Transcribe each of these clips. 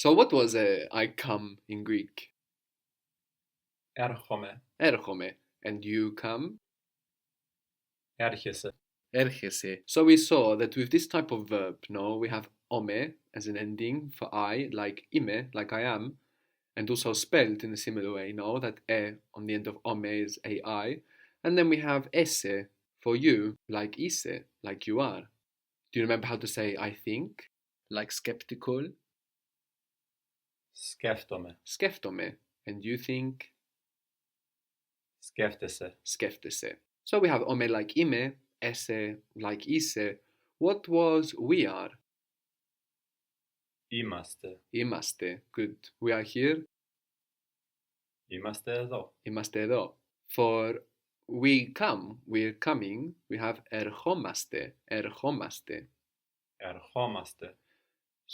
So what was I come in Greek? Έρχομαι. Έρχομαι. And you come? Έρχεσαι. Έρχεσαι. So we saw that with this type of verb, no, we have ome as an ending for I, like ime, like I am, and also spelled in a similar way, no, that e on the end of ome is ai, and then we have esse for you, like ise, like you are. Do you remember how to say I think, like skeptical? Σκέφτομαι. Σκέφτομαι. And you think? Σκέφτεσαι. Σκέφτεσαι. So we have ome like ime, esse like ise. What was we are? Είμαστε. Είμαστε. Good. We are here. Είμαστε εδώ. Είμαστε εδώ. For we come, we're coming, we have ερχόμαστε. Ερχόμαστε. Ερχόμαστε.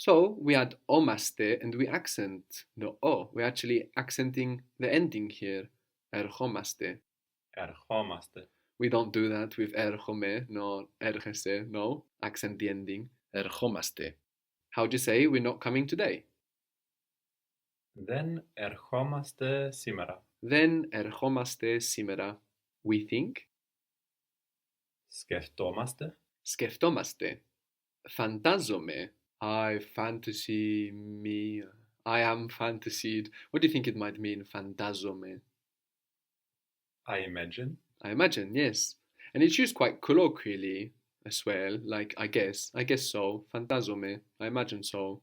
So we add omaste and we accent the o. We're actually accenting the ending here. Ερχόμαστε. Ερχόμαστε. We don't do that with έρχομαι, no, έρχεσαι, no. Accent the ending. Ερχόμαστε. How do you say we're not coming today? Δεν ερχόμαστε σήμερα. Δεν ερχόμαστε σήμερα. We think. Σκεφτόμαστε. Σκεφτόμαστε. Φαντάζομαι. I fantasy me. I am fantasied. What do you think it might mean, φαντάζομαι? I imagine. I imagine, yes. And it's used quite colloquially as well, like I guess. I guess so. Φαντάζομαι. I imagine so.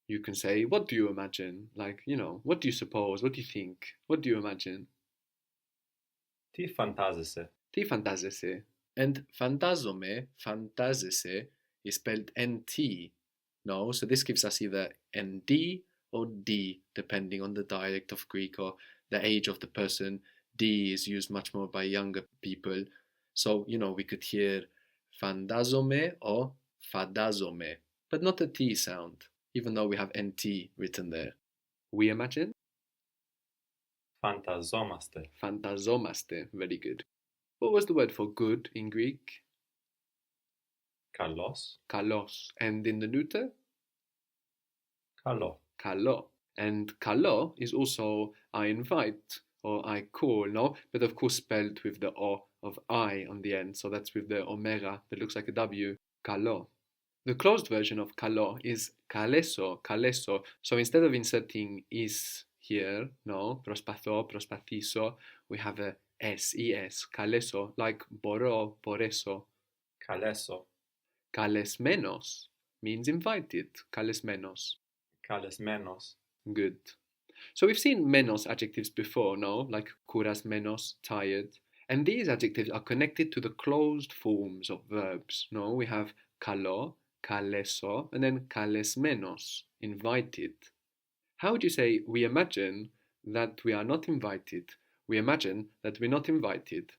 You can say, what do you imagine? Like, what do you suppose? What do you think? What do you imagine? Τι φαντάζεσαι. Τι φαντάζεσαι? And φαντάζομαι, φαντάζεσαι, is spelled NT. No, so this gives us either ND or D, depending on the dialect of Greek or the age of the person. D is used much more by younger people. So, we could hear fantazome or fadazome, but not a T sound, even though we have NT written there. We imagine? Φανταζόμαστε. Fantazomaste, very good. What was the word for good in Greek? Καλός. Kalos. And in the neuter? Καλό. Καλό. And καλό is also I invite or I call, no? But of course spelled with the O of I on the end. So that's with the omega that looks like a W. Καλό. The closed version of καλό is kaleso, kaleso. So instead of inserting is here, no, προσπαθώ, προσπαθήσω, we have a S, ES, kaleso, like μπορώ, μπορέσω. Καλέσω. Καλεσμένος means invited. Καλεσμένος. Καλεσμένος. Good. So we've seen menos adjectives before, no? Like κουρασμένος, tired. And these adjectives are connected to the closed forms of verbs, no? We have καλό, καλέσω, and then καλεσμένος, invited. How would you say we imagine that we are not invited? We imagine that we're not invited.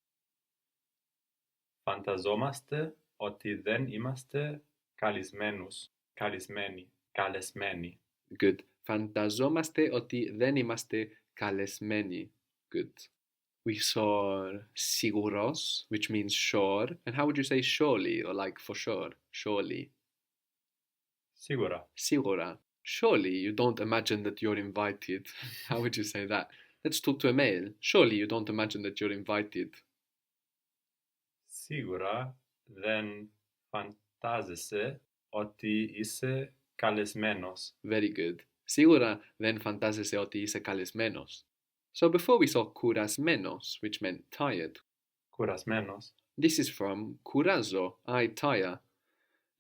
Φανταζόμαστε ότι δεν είμαστε καλεσμένους. Καλεσμένοι. Good. Φανταζόμαστε ότι δεν είμαστε καλεσμένοι. Good. We saw siguros, which means sure. And how would you say surely or like for sure? Surely. Σίγουρα. Sigura. Surely you don't imagine that you're invited. How would you say that? Let's talk to a male. Surely you don't imagine that you're invited. Σίγουρα δεν φαντάζεσαι ότι είσαι καλεσμένος. Very good. Σίγουρα δεν φαντάζεσαι ότι είσαι καλεσμένος. So before we saw κουρασμένος, which meant tired. Κουρασμένος. This is from κουράζω, I tire.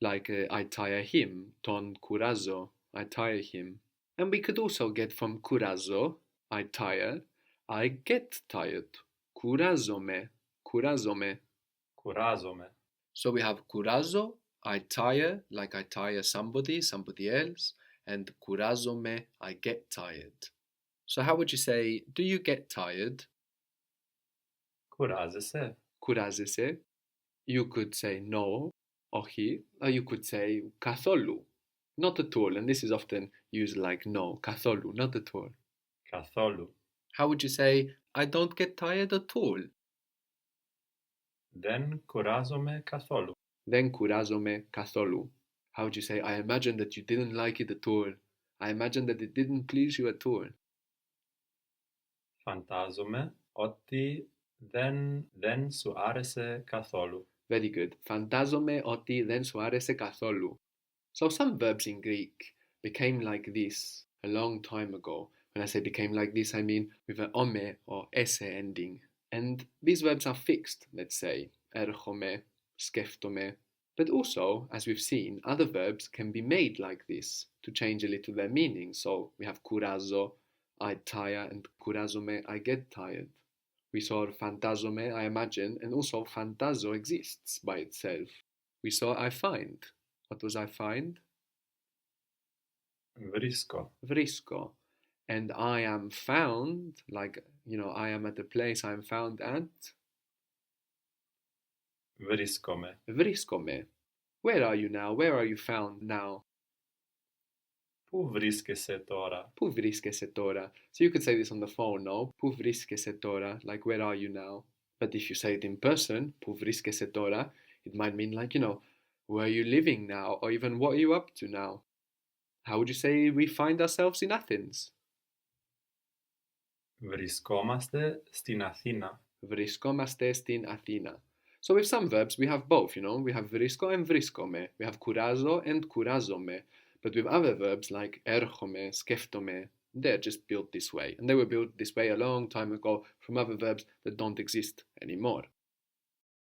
Like I tire him, τον κουράζω, I tire him. And we could also get from κουράζω, I tire, I get tired. Κουράζομαι, κουράζομαι. Κουράζομαι. So we have κουράζω, I tire, like I tire somebody, somebody else, and κουράζομαι, I get tired. So how would you say, do you get tired? Κουράζεσαι. Κουράζεσαι. You could say no, όχι, or you could say καθόλου, not at all, and this is often used like no, καθόλου, not at all. Καθόλου. How would you say, I don't get tired at all? Δεν κουράζομαι καθόλου. Δεν κουράζομαι καθόλου. How would you say, I imagine that you didn't like it at all? I imagine that it didn't please you at all. Φαντάζομαι ότι δεν σου άρεσε καθόλου. Very good. Φαντάζομαι ότι δεν σου άρεσε καθόλου. So some verbs in Greek became like this a long time ago. When I say became like this, I mean with an ome or ese ending. And these verbs are fixed, let's say, έρχομαι, σκέφτομαι. But also, as we've seen, other verbs can be made like this to change a little their meaning. So we have κουράζω, I tire, and κουράζομαι, I get tired. We saw fantazome, I imagine, and also fantazo exists by itself. We saw I find. What was I find? Βρίσκω. Vrisco. And I am found, like, I am at a place I am found at. Βρίσκομαι. Vriskome. Where are you now? Where are you found now? Πού βρίσκεσαι τώρα? Πού βρίσκεσαι τώρα? So you could say this on the phone, no? Πού βρίσκεσαι τώρα? Like, where are you now? But if you say it in person, πού βρίσκεσαι τώρα, it might mean like, where are you living now? Or even what are you up to now? How would you say we find ourselves in Athens? Βρισκόμαστε στην Αθήνα. Βρισκόμαστε στην Αθήνα. So with some verbs we have both, we have vrisko and vriskome, we have kurazo and kurazome. But with other verbs like έρχομαι, σκέφτομαι, they're just built this way. And they were built this way a long time ago from other verbs that don't exist anymore.